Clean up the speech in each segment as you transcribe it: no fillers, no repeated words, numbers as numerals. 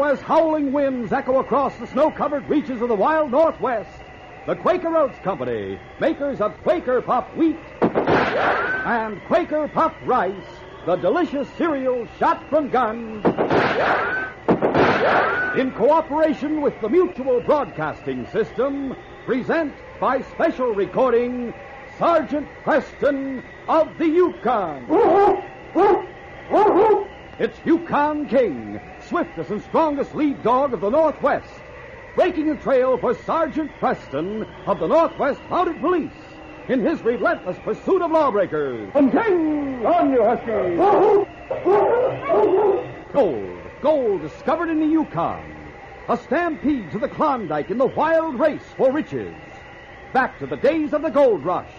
as howling winds echo across the snow-covered reaches of the wild Northwest, the Quaker Oats Company, makers of Quaker Puff Wheat and Quaker Puff Rice, the delicious cereal shot from guns, in cooperation with the Mutual Broadcasting System, present by special recording Sergeant Preston of the Yukon. It's Yukon King, swiftest and strongest lead dog of the Northwest, breaking the trail for Sergeant Preston of the Northwest Mounted Police in his relentless pursuit of lawbreakers. And King, on you, Husky! Gold discovered in the Yukon. A stampede to the Klondike in the wild race for riches. Back to the days of the gold rush.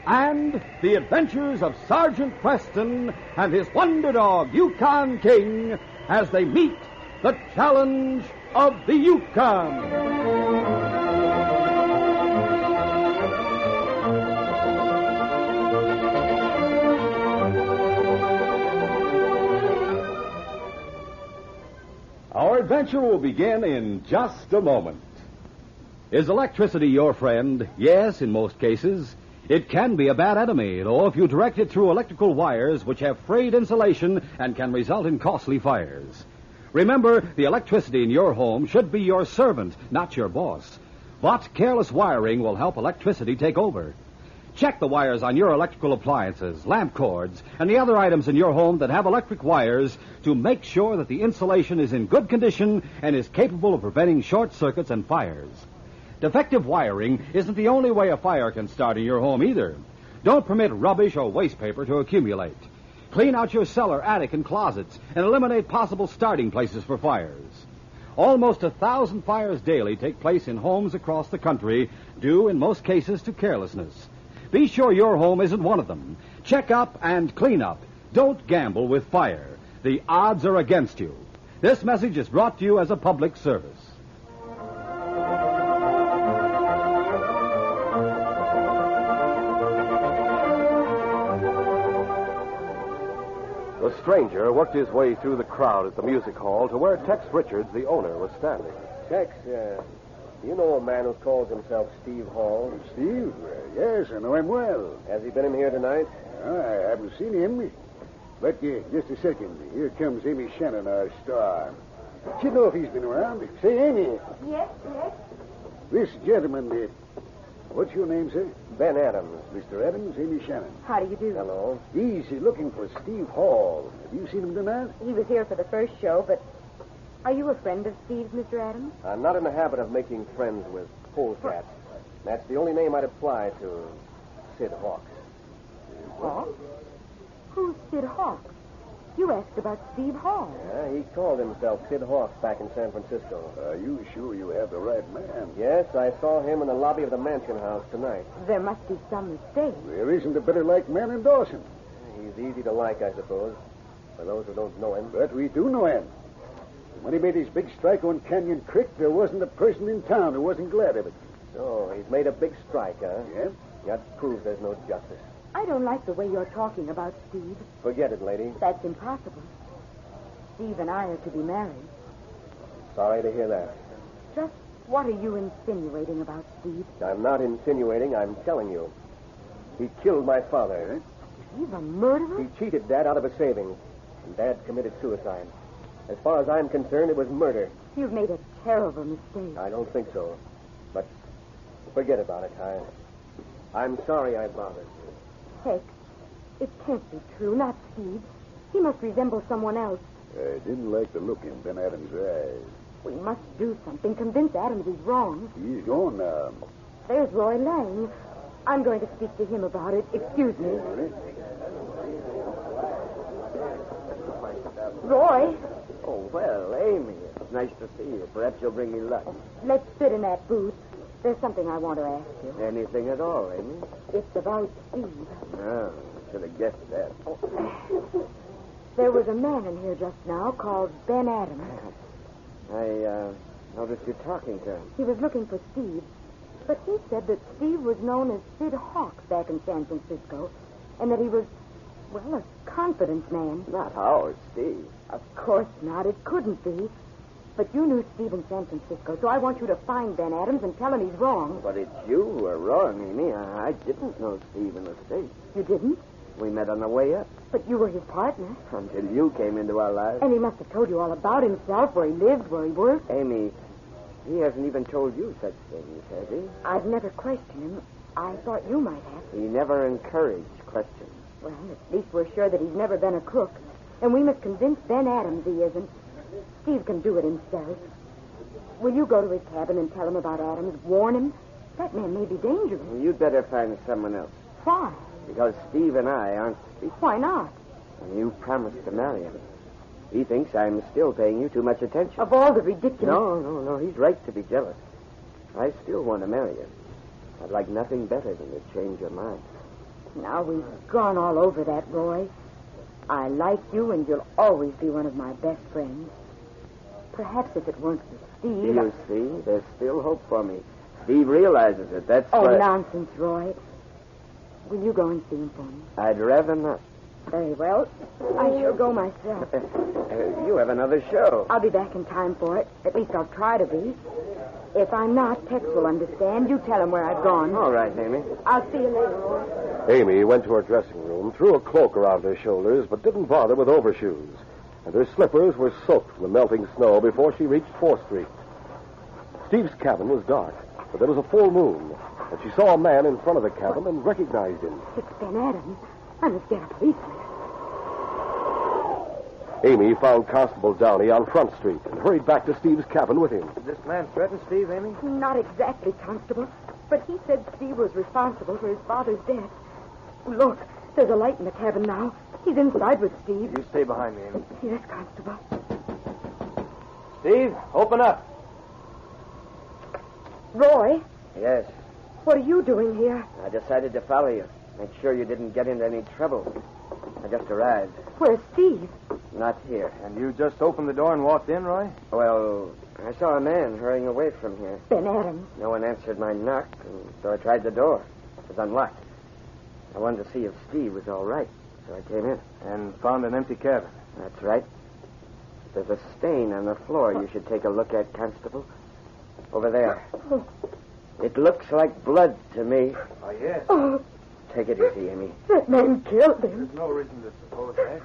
And the adventures of Sergeant Preston and his wonder dog, Yukon King, as they meet the challenge of the Yukon. Our adventure will begin in just a moment. Is electricity your friend? Yes, in most cases. It can be a bad enemy, though, if you direct it through electrical wires which have frayed insulation and can result in costly fires. Remember, the electricity in your home should be your servant, not your boss. But careless wiring will help electricity take over. Check the wires on your electrical appliances, lamp cords, and the other items in your home that have electric wires to make sure that the insulation is in good condition and is capable of preventing short circuits and fires. Defective wiring isn't the only way a fire can start in your home either. Don't permit rubbish or waste paper to accumulate. Clean out your cellar, attic, and closets and eliminate possible starting places for fires. Almost 1,000 fires daily take place in homes across the country, due in most cases to carelessness. Be sure your home isn't one of them. Check up and clean up. Don't gamble with fire. The odds are against you. This message is brought to you as a public service. The stranger worked his way through the crowd at the music hall to where Tex Richards, the owner, was standing. Tex, you know a man who calls himself Steve Hall? Steve? Yes, I know him well. Has he been in here tonight? I haven't seen him. But just a second. Here comes Amy Shannon, our star. You know if he's been around. Say, Amy. Yes. This gentleman, what's your name, sir? Ben Adams. Mr. Adams, Amy Shannon. How do you do? Hello. He's looking for Steve Hall. Have you seen him tonight? He was here for the first show, but are you a friend of Steve's, Mr. Adams? I'm not in the habit of making friends with polecats. That's the only name I'd apply to Sid Hawks. Hawks? Who's Sid Hawks? You asked about Steve Hall. Yeah, he called himself Sid Hawks back in San Francisco. Are you sure you have the right man? Yes, I saw him in the lobby of the Mansion House tonight. There must be some mistake. There isn't a better liked man in Dawson. He's easy to like, I suppose, for those who don't know him. But we do know him. When he made his big strike on Canyon Creek, there wasn't a person in town who wasn't glad of it. So, he's made a big strike, huh? Yeah. That proves there's no justice. I don't like the way you're talking about Steve. Forget it, lady. That's impossible. Steve and I are to be married. Sorry to hear that. Just what are you insinuating about Steve? I'm not insinuating, I'm telling you. He killed my father. He's a murderer? He cheated Dad out of a savings, and Dad committed suicide. As far as I'm concerned, it was murder. You've made a terrible mistake. I don't think so. But forget about it. I'm sorry I bothered you. Heck, it can't be true. Not Steve. He must resemble someone else. I didn't like the look in Ben Adams' eyes. We must do something. Convince Adams he's wrong. He's gone now. There's Roy Lang. I'm going to speak to him about it. Excuse me. Roy. Oh, well, Amy, it's nice to see you. Perhaps you'll bring me luck. Let's sit in that booth. There's something I want to ask you. Anything at all, Amy? It's about Steve. No, I should have guessed that. There was a man in here just now called Ben Adams. I noticed you talking to him. He was looking for Steve, but he said that Steve was known as Sid Hawks back in San Francisco, and that he was, well, a confidence man. Not ours, Steve. Of course not. It couldn't be. But you knew Steve in San Francisco, so I want you to find Ben Adams and tell him he's wrong. But it's you who are wrong, Amy. I didn't know Steve in the States. You didn't? We met on the way up But you were his partner. until you came into our lives. And he must have told you all about himself, where he lived, where he worked. Amy, he hasn't even told you such things, has he? I've never questioned him. I thought you might have. He never encouraged questions. Well, at least we're sure that he's never been a crook. And we must convince Ben Adams he isn't. Steve can do it himself. Will you go to his cabin and tell him about Adams? Warn him? That man may be dangerous. You'd better find someone else. Why? Because Steve and I aren't speaking. Why not? And you promised to marry him. He thinks I'm still paying you too much attention. Of all the ridiculous... No. He's right to be jealous. I still want to marry you. I'd like nothing better than to change your mind. Now we've gone all over that, Roy. I like you, and you'll always be one of my best friends. Perhaps if it weren't for Steve... You see, there's still hope for me. Steve realizes it. That's Oh, why... nonsense, Roy. Will you go and see him for me? I'd rather not. Very well. I shall go myself. You have another show. I'll be back in time for it. At least I'll try to be. If I'm not, Tex will understand. You tell him where I've gone. All right, Amy. I'll see you later, Roy. Amy went to her dressing room, threw a cloak around her shoulders, but didn't bother with overshoes. And her slippers were soaked from the melting snow before she reached 4th Street. Steve's cabin was dark, but there was a full moon, and she saw a man in front of the cabin and recognized him. It's Ben Adams. I must get a policeman. Amy found Constable Downey on Front Street and hurried back to Steve's cabin with him. Did this man threaten Steve, Amy? Not exactly, Constable, but he said Steve was responsible for his father's death. Look, there's a light in the cabin now. He's inside with Steve. You stay behind me, Amy. Yes, Constable. Steve, open up. Roy, Yes, what are you doing here? I decided to follow you. Make sure you didn't get into any trouble. I just arrived. Where's Steve? Not here. And you just opened the door and walked in, Roy? Well, I saw a man hurrying away from here. Ben Adams. No one answered my knock, and so I tried the door. It was unlocked. I wanted to see if Steve was all right, so I came in. And found an empty cabin. That's right. There's a stain on the floor you should take a look at, Constable. Over there. Oh. It looks like blood to me. Oh, yes. Oh, Take it easy, Amy. that man killed him. There's no reason to suppose that.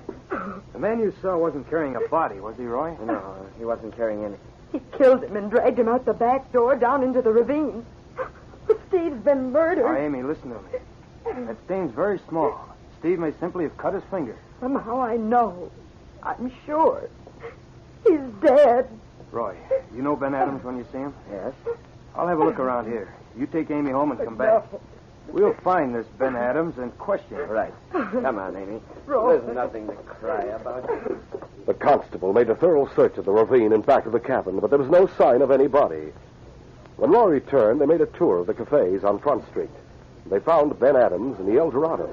The man you saw wasn't carrying a body, was he, Roy? No, he wasn't carrying any. He killed him and dragged him out the back door down into the ravine. Steve's been murdered. Now, Amy, listen to me. That stain's very small. Steve may simply have cut his finger. Somehow I know. I'm sure. He's dead. Roy, you know Ben Adams when you see him? Yes? I'll have a look around here. You take Amy home and come back. No. We'll find this Ben Adams and question him. Right. Come on, Amy. Roy. There's nothing to cry about. The constable made a thorough search of the ravine and back of the cabin, but there was no sign of any body. When Roy returned, they made a tour of the cafes on Front Street. They found Ben Adams in the El Dorado.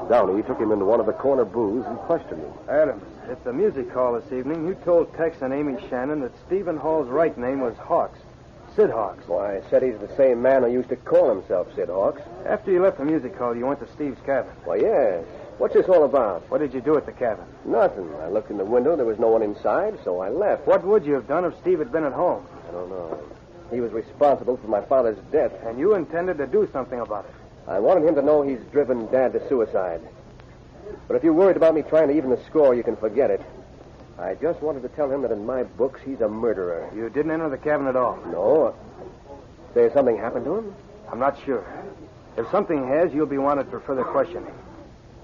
Downey took him into one of the corner booths and questioned him. Adams, at the music hall this evening, you told Tex and Amy Shannon that Stephen Hall's right name was Hawks. Sid Hawks. Why, I said he's the same man who used to call himself Sid Hawks. After you left the music hall, you went to Steve's cabin. Why, yes. What's this all about? What did you do at the cabin? Nothing. I looked in the window. There was no one inside, so I left. What would you have done if Steve had been at home? I don't know. He was responsible for my father's death. And you intended to do something about it. I wanted him to know he's driven Dad to suicide. But if you're worried about me trying to even the score, you can forget it. I just wanted to tell him that in my books, he's a murderer. You didn't enter the cabin at all? No. Say, something happened to him? I'm not sure. If something has, you'll be wanted for further questioning.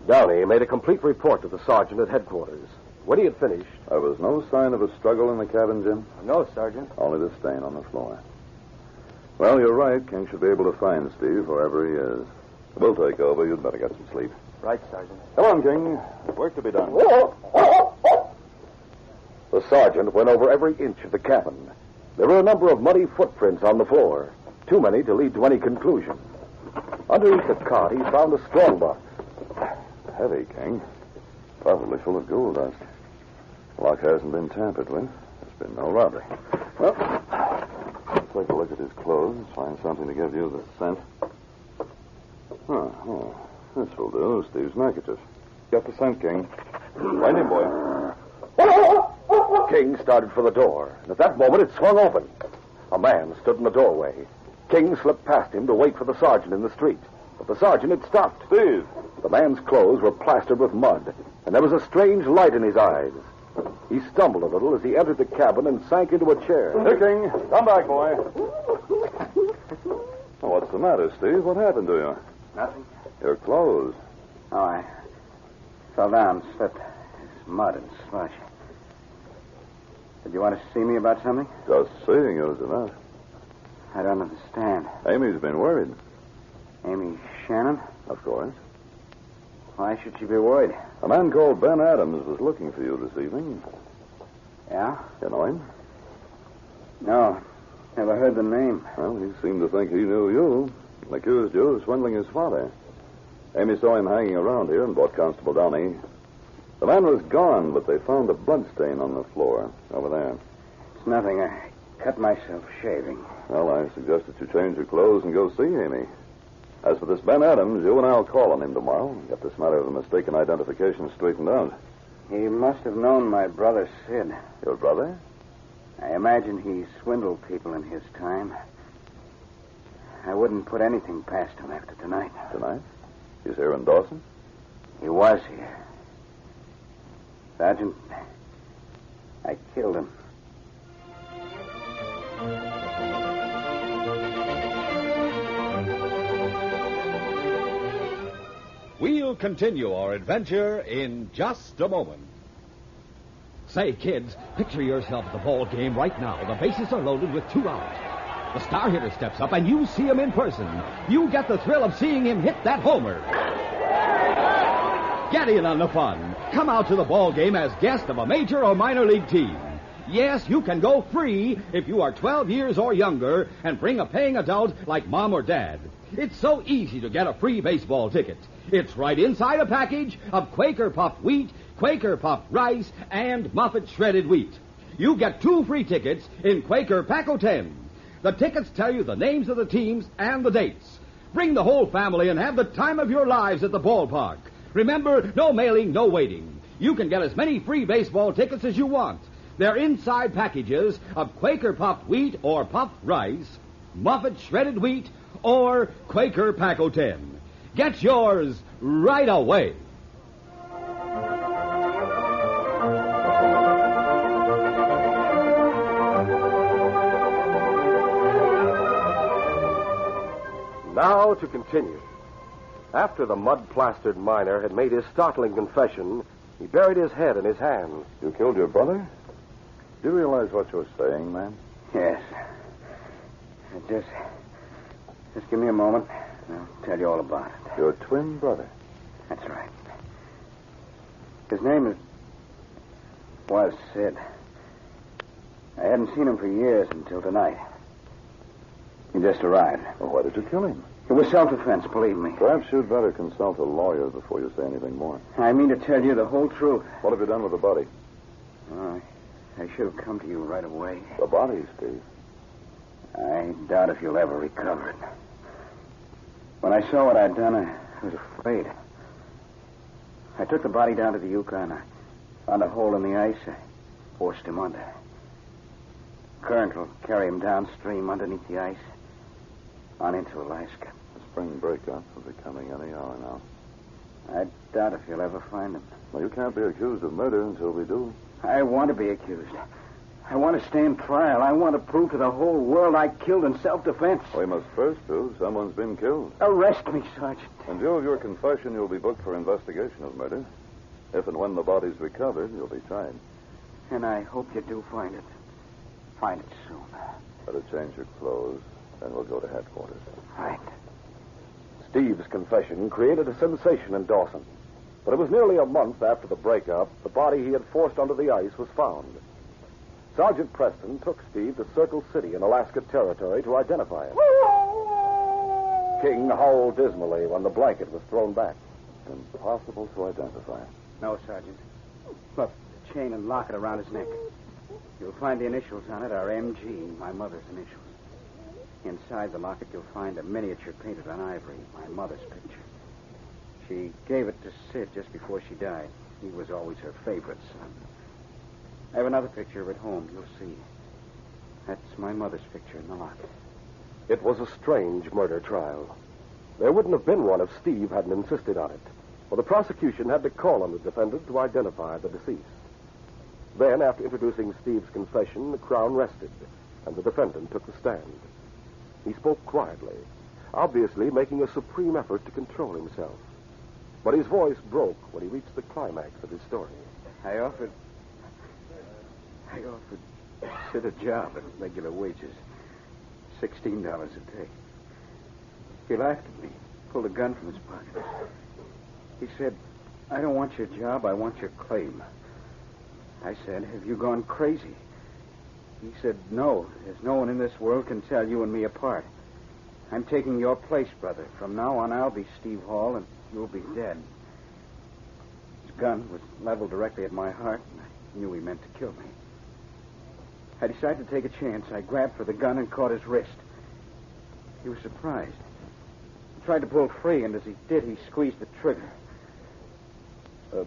Downey made a complete report to the sergeant at headquarters. When he had finished... There was no sign of a struggle in the cabin, Jim? No, Sergeant. Only the stain on the floor. Well, you're right. King should be able to find Steve wherever he is. We'll take over. You'd better get some sleep. Right, Sergeant. Come on, King. Work to be done. The sergeant went over every inch of the cabin. There were a number of muddy footprints on the floor. Too many to lead to any conclusion. Underneath the cot, he found a strongbox. Heavy, King. Probably full of gold dust. The lock hasn't been tampered with. There's been no robbery. Well, take a look at his clothes. Find something to give you the scent. Oh, this will do. Steve's neckerchief. Get the scent, King. Find him, boy. King started for the door, and at that moment it swung open. A man stood in the doorway. King slipped past him to wait for the sergeant in the street. But the sergeant had stopped. Steve. The man's clothes were plastered with mud, and there was a strange light in his eyes. He stumbled a little as he entered the cabin and sank into a chair. Hey, King. Come back, boy. Oh, what's the matter, Steve? What happened to you? Nothing. Your clothes. Oh, I fell down, slipped. It's mud and slush. Did you want to see me about something? Just seeing you is enough. I don't understand. Amy's been worried. Amy Shannon? Of course. Why should she be worried? A man called Ben Adams was looking for you this evening. Yeah? You know him? No. Never heard the name. Well, he seemed to think he knew you and accused you of swindling his father. Amy saw him hanging around here and brought Constable Downey. The man was gone, but they found a blood stain on the floor over there. It's nothing. I cut myself shaving. Well, I suggest that you change your clothes and go see Amy. As for this Ben Adams, you and I'll call on him tomorrow and get this matter of the mistaken identification straightened out. He must have known my brother Sid. Your brother? I imagine he swindled people in his time. I wouldn't put anything past him after tonight. Tonight? He's here in Dawson? He was here. Sergeant, I killed him. We'll continue our adventure in just a moment. Say, kids, picture yourself at the ball game right now. The bases are loaded with 2 outs. The star hitter steps up, and you see him in person. You get the thrill of seeing him hit that homer. Get in on the fun. Come out to the ball game as guest of a major or minor league team. Yes, you can go free if you are 12 years or younger and bring a paying adult like Mom or Dad. It's so easy to get a free baseball ticket. It's right inside a package of Quaker Puffed Wheat, Quaker Puffed Rice, and Muffet Shredded Wheat. You get 2 free tickets in Quaker Pack-O-10. The tickets tell you the names of the teams and the dates. Bring the whole family and have the time of your lives at the ballpark. Remember, no mailing, no waiting. You can get as many free baseball tickets as you want. They're inside packages of Quaker Puffed Wheat or Puffed Rice, Muffet Shredded Wheat, or Quaker Pack-O-10. Get yours right away. Now to continue. After the mud-plastered miner had made his startling confession, he buried his head in his hands. You killed your brother? Do you realize what you're saying, man? Yes. Just give me a moment, and I'll tell you all about it. Your twin brother? That's right. His name was Sid. I hadn't seen him for years until tonight. He just arrived. Well, why did you kill him? It was self-defense, believe me. Perhaps you'd better consult a lawyer before you say anything more. I mean to tell you the whole truth. What have you done with the body? Oh, I should have come to you right away. The body, Steve. I doubt if you'll ever recover it. When I saw what I'd done, I was afraid. I took the body down to the Yukon. I found a hole in the ice. I forced him under. Current will carry him downstream underneath the ice, on into Alaska. The spring breakup will be coming any hour now. I doubt if you'll ever find him. Well, you can't be accused of murder until we do. I want to be accused. I want to stand trial. I want to prove to the whole world I killed in self-defense. We must first prove someone's been killed. Arrest me, Sergeant. In view of your confession, you'll be booked for investigation of murder. If and when the body's recovered, you'll be tried. And I hope you do find it. Find it soon. Better change your clothes, then we'll go to headquarters. Right. Steve's confession created a sensation in Dawson. But it was nearly a month after the breakup, the body he had forced onto the ice was found. Sergeant Preston took Steve to Circle City in Alaska Territory to identify him. King howled dismally when the blanket was thrown back. Impossible to identify. No, Sergeant. Look, the chain and locket around his neck. You'll find the initials on it are MG, my mother's initials. Inside the locket, you'll find a miniature painted on ivory, my mother's picture. She gave it to Sid just before she died. He was always her favorite son. I have another picture at home. You'll see. That's my mother's picture in the locket. It was a strange murder trial. There wouldn't have been one if Steve hadn't insisted on it. For the prosecution had to call on the defendant to identify the deceased. Then, after introducing Steve's confession, the Crown rested, and the defendant took the stand. He spoke quietly, obviously making a supreme effort to control himself. But his voice broke when he reached the climax of his story. I offered Sid a job at regular wages, $16 a day. He laughed at me, pulled a gun from his pocket. He said, "I don't want your job, I want your claim." I said, "Have you gone crazy?" He said, "No, there's no one in this world can tell you and me apart. I'm taking your place, brother. From now on, I'll be Steve Hall, and you'll be dead." His gun was leveled directly at my heart, and I knew he meant to kill me. I decided to take a chance. I grabbed for the gun and caught his wrist. He was surprised. He tried to pull free, and as he did, he squeezed the trigger. The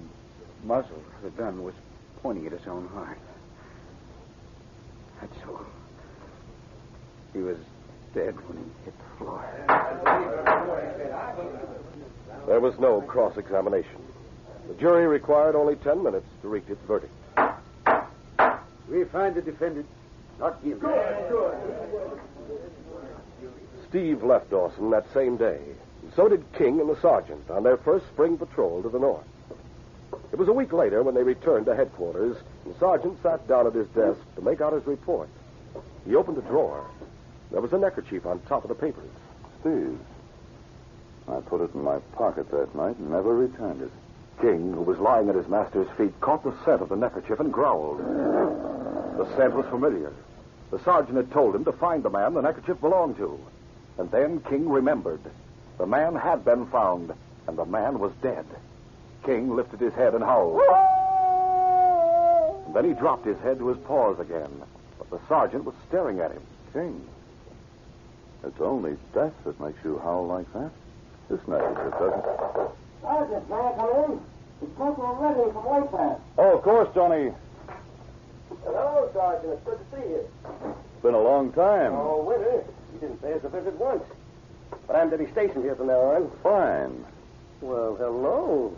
muzzle of the gun was pointing at his own heart. That's all. He was dead when he hit the floor. There was no cross-examination. The jury required only 10 minutes to reach its verdict. We find the defendant not guilty. Good. Steve left Dawson that same day, and so did King and the sergeant on their first spring patrol to the north. It was a week later when they returned to headquarters, and the sergeant sat down at his desk to make out his report. He opened a drawer. There was a neckerchief on top of the papers. Steve. I put it in my pocket that night and never returned it. King, who was lying at his master's feet, caught the scent of the neckerchief and growled. The scent was familiar. The sergeant had told him to find the man the neckerchief belonged to. And then King remembered. The man had been found, and the man was dead. King lifted his head and howled. And then he dropped his head to his paws again. But the sergeant was staring at him. King, it's only death that makes you howl like that. This neckerchief doesn't. Sergeant, may I come in? It's Corporal Redding from White Pass. Oh, of course, Johnny. Hello, Sergeant. It's good to see you. It's been a long time. Oh, winter. You didn't pay us a visit once. But I'm to be stationed here from now on. Fine. Well, hello.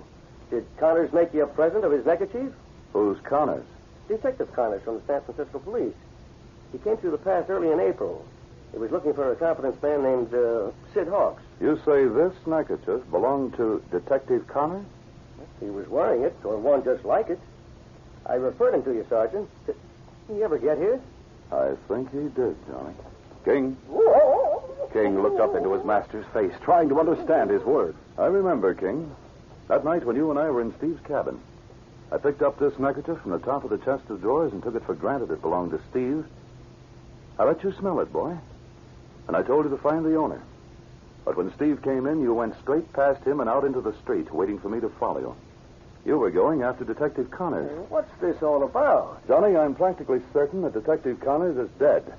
Did Connors make you a present of his neckerchief? Who's Connors? Detective Connors from the San Francisco Police. He came through the pass early in April. He was looking for a confidence man named Sid Hawks. You say this neckerchief belonged to Detective Connors? He was wearing it, or one just like it. I referred him to you, Sergeant. Did he ever get here? I think he did, Johnny. King? King looked up into his master's face, trying to understand his words. I remember, King. That night when you and I were in Steve's cabin, I picked up this neckerchief from the top of the chest of drawers and took it for granted it belonged to Steve. I let you smell it, boy. And I told you to find the owner. But when Steve came in, you went straight past him and out into the street, waiting for me to follow you. You were going after Detective Connors. What's this all about? Johnny, I'm practically certain that Detective Connors is dead.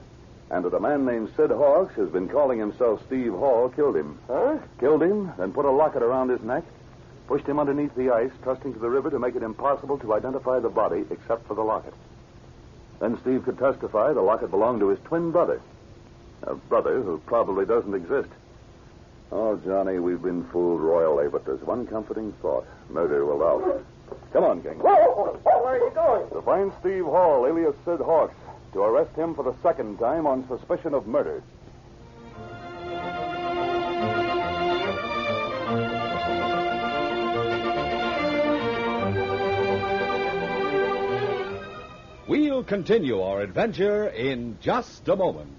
And that a man named Sid Hawks, who's been calling himself Steve Hall, killed him. Huh? Killed him, then put a locket around his neck, pushed him underneath the ice, trusting to the river to make it impossible to identify the body except for the locket. Then Steve could testify the locket belonged to his twin brother. A brother who probably doesn't exist. Oh, Johnny, we've been fooled royally, but there's one comforting thought. Murder will out. Come on, King. Whoa! Where are you going? To find Steve Hall, alias Sid Hawks, to arrest him for the second time on suspicion of murder. We'll continue our adventure in just a moment.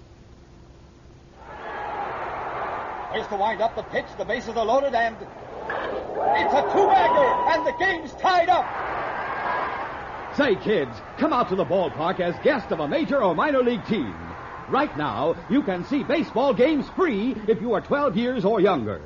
Here's to wind up the pitch, the bases are loaded, and it's a two-bagger, and the game's tied up. Say, kids, come out to the ballpark as guest of a major or minor league team. Right now, you can see baseball games free if you are 12 years or younger.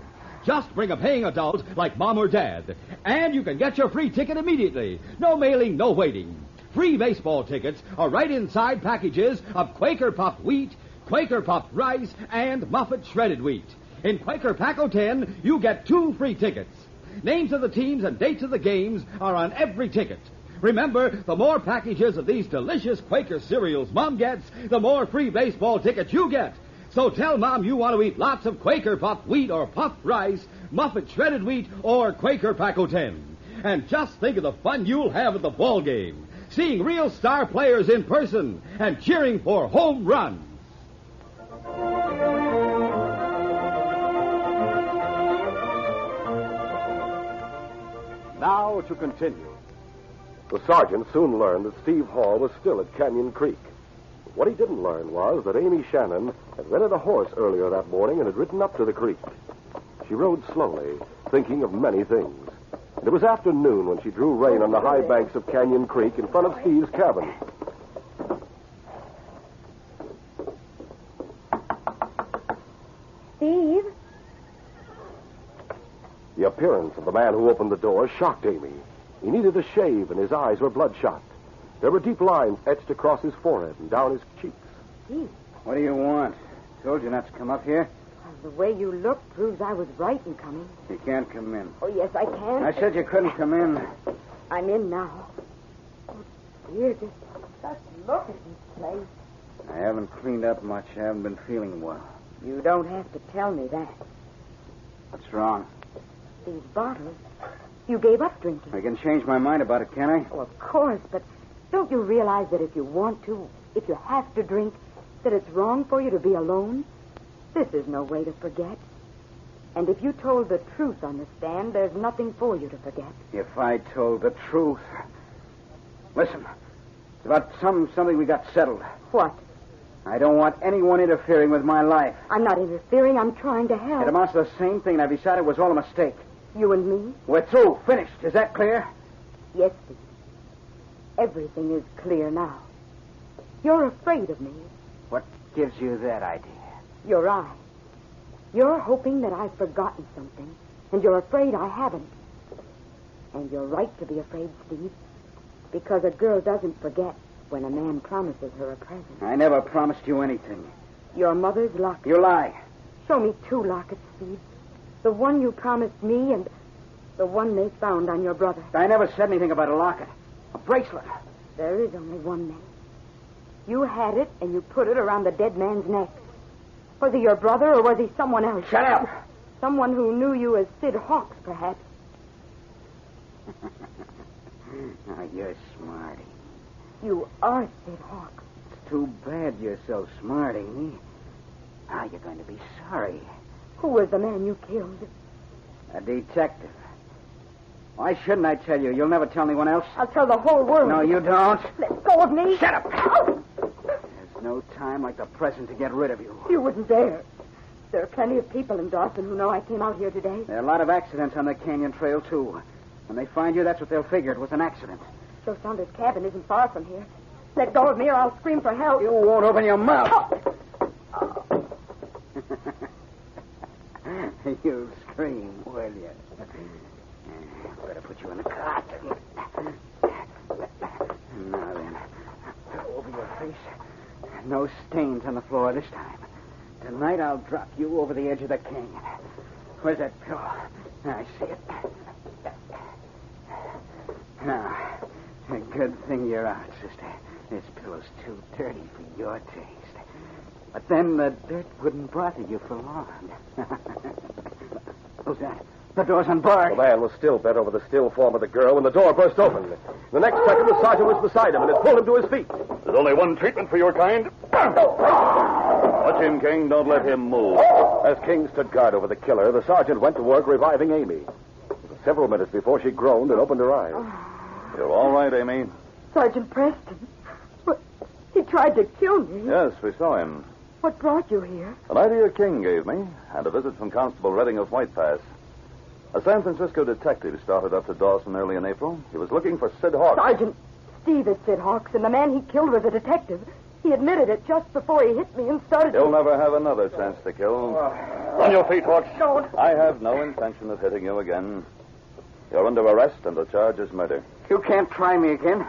Just bring a paying adult like Mom or Dad, and you can get your free ticket immediately. No mailing, no waiting. Free baseball tickets are right inside packages of Quaker Puffed wheat, Quaker Puffed rice, and Muffet shredded wheat. In Quaker Pack 10, you get 2 free tickets. Names of the teams and dates of the games are on every ticket. Remember, the more packages of these delicious Quaker cereals Mom gets, the more free baseball tickets you get. So tell Mom you want to eat lots of Quaker puffed wheat or puffed rice, Muffet shredded wheat, or Quaker Pack-O-10. And just think of the fun you'll have at the ball game, seeing real star players in person and cheering for home runs. Now to continue. The sergeant soon learned that Steve Hall was still at Canyon Creek. What he didn't learn was that Amy Shannon had rented a horse earlier that morning and had ridden up to the creek. She rode slowly, thinking of many things. And it was afternoon when she drew rein on the high banks of Canyon Creek in front of Steve's cabin. Steve? The appearance of the man who opened the door shocked Amy. He needed a shave, and his eyes were bloodshot. There were deep lines etched across his forehead and down his cheeks. Steve? What do you want? Told you not to come up here. The way you look proves I was right in coming. You can't come in. Oh, yes, I can. I said you couldn't come in. I'm in now. Oh, dear, just look at this place. I haven't cleaned up much. I haven't been feeling well. You don't have to tell me that. What's wrong? These bottles. You gave up drinking. I can change my mind about it, can I? Oh, of course, but don't you realize that if you want to, if you have to drink, that it's wrong for you to be alone? This is no way to forget. And if you told the truth on the stand, there's nothing for you to forget. If I told the truth. Listen, it's about something we got settled. What? I don't want anyone interfering with my life. I'm not interfering. I'm trying to help. It amounts to the same thing, and I decided it was all a mistake. You and me? We're through. Finished. Is that clear? Yes, Steve. Everything is clear now. You're afraid of me. What gives you that idea? Your eye. You're hoping that I've forgotten something, and you're afraid I haven't. And you're right to be afraid, Steve, because a girl doesn't forget when a man promises her a present. I never promised you anything. Your mother's locket. You lie. Show me 2 lockets, Steve. The one you promised me and the one they found on your brother. I never said anything about a locket. A bracelet. There is only one then. You had it and you put it around the dead man's neck. Was he your brother or was he someone else? Shut up! Someone who knew you as Sid Hawks, perhaps. Now, you're smarty. You are Sid Hawks. It's too bad you're so smart, Amy. Now you're going to be sorry. Who was the man you killed? A detective. Why shouldn't I tell you? You'll never tell anyone else? I'll tell the whole world. No, you don't. Let go of me. Shut up. Oh! There's no time like the present to get rid of you. You wouldn't dare. There are plenty of people in Dawson who know I came out here today. There are a lot of accidents on the Canyon Trail, too. When they find you, that's what they'll figure. It was an accident. Joe Saunders' cabin isn't far from here. Let go of me or I'll scream for help. You won't open your mouth. Oh. You'll scream, will you? Better put you in the cart. Now then, over your face. No stains on the floor this time. Tonight I'll drop you over the edge of the canyon. Where's that pillow? I see it. Now, a good thing you're out, sister. This pillow's too dirty for your taste. But then the dirt wouldn't bother you for long. Who's that? The door's unbarred. The man was still bent over the still form of the girl when the door burst open. The next second, the sergeant was beside him and had pulled him to his feet. There's only one treatment for your kind. Watch him, King. Don't let him move. As King stood guard over the killer, the sergeant went to work reviving Amy. It was several minutes before she groaned and opened her eyes. You're all right, Amy? Sergeant Preston. What? He tried to kill me. Yes, we saw him. What brought you here? An idea King gave me, and a visit from Constable Redding of White Pass. A San Francisco detective started up to Dawson early in April. He was looking for Sid Hawks. Sergeant, Steve is Sid Hawks, and the man he killed was a detective. He admitted it just before he hit me and started... He'll never have another chance to kill. On your feet, Hawks. Don't. I have no intention of hitting you again. You're under arrest, and the charge is murder. You can't try me again.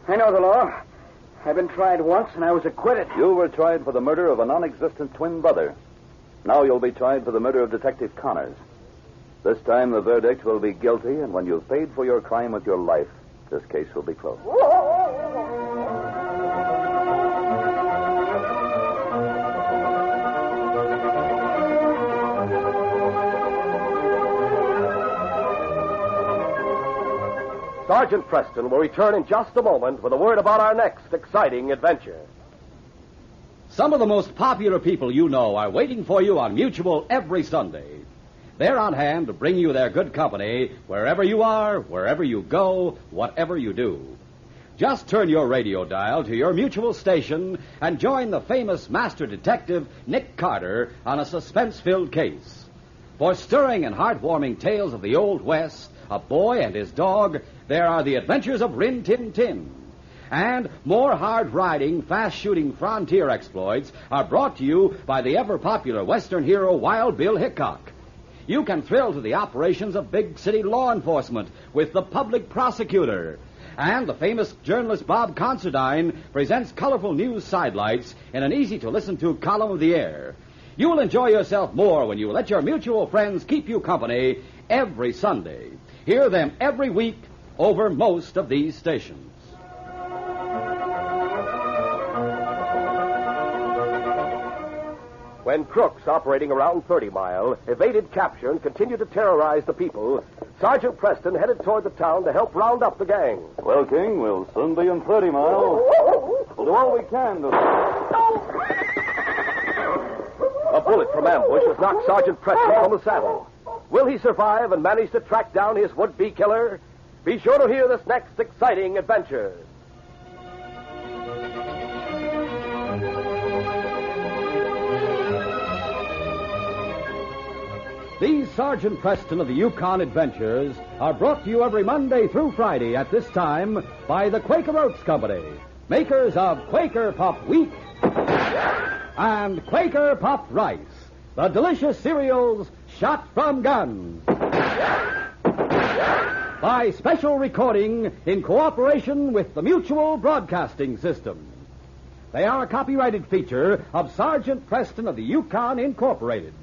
I know the law. I've been tried once, and I was acquitted. You were tried for the murder of a non-existent twin brother. Now you'll be tried for the murder of Detective Connors. This time the verdict will be guilty, and when you've paid for your crime with your life, this case will be closed. Sergeant Preston will return in just a moment with a word about our next exciting adventure. Some of the most popular people you know are waiting for you on Mutual every Sunday. They're on hand to bring you their good company wherever you are, wherever you go, whatever you do. Just turn your radio dial to your Mutual station and join the famous master detective Nick Carter on a suspense-filled case. For stirring and heartwarming tales of the Old West, a boy and his dog, there are the adventures of Rin Tin Tin. And more hard-riding, fast-shooting frontier exploits are brought to you by the ever-popular Western hero Wild Bill Hickok. You can thrill to the operations of big city law enforcement with the public prosecutor. And the famous journalist Bob Considine presents colorful news sidelights in an easy-to-listen-to column of the air. You will enjoy yourself more when you let your Mutual friends keep you company every Sunday. Hear them every week over most of these stations. When crooks operating around 30 Mile evaded capture and continued to terrorize the people, Sergeant Preston headed toward the town to help round up the gang. Well, King, we'll soon be in 30 Mile. We'll do all we can to... A bullet from ambush has knocked Sergeant Preston from the saddle. Will he survive and manage to track down his would-be killer? Be sure to hear this next exciting adventure. These Sergeant Preston of the Yukon Adventures are brought to you every Monday through Friday at this time by the Quaker Oats Company, makers of Quaker Puff Wheat and Quaker Puff Rice, the delicious cereals shot from guns. By special recording in cooperation with the Mutual Broadcasting System. They are a copyrighted feature of Sergeant Preston of the Yukon Incorporated.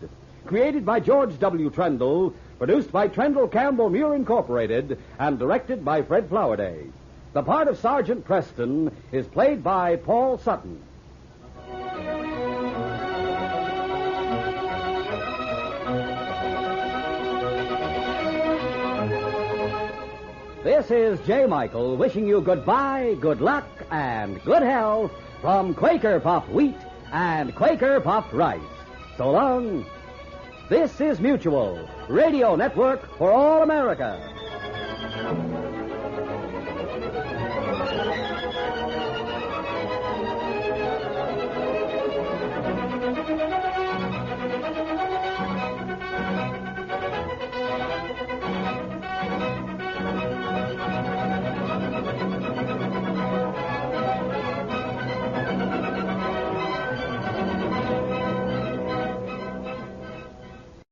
Created by George W. Trendle, produced by Trendle Campbell Muir Incorporated, and directed by Fred Flowerday. The part of Sergeant Preston is played by Paul Sutton. This is J. Michael wishing you goodbye, good luck, and good health from Quaker Puff Wheat and Quaker Puff Rice. So long. This is Mutual, Radio Network for all America.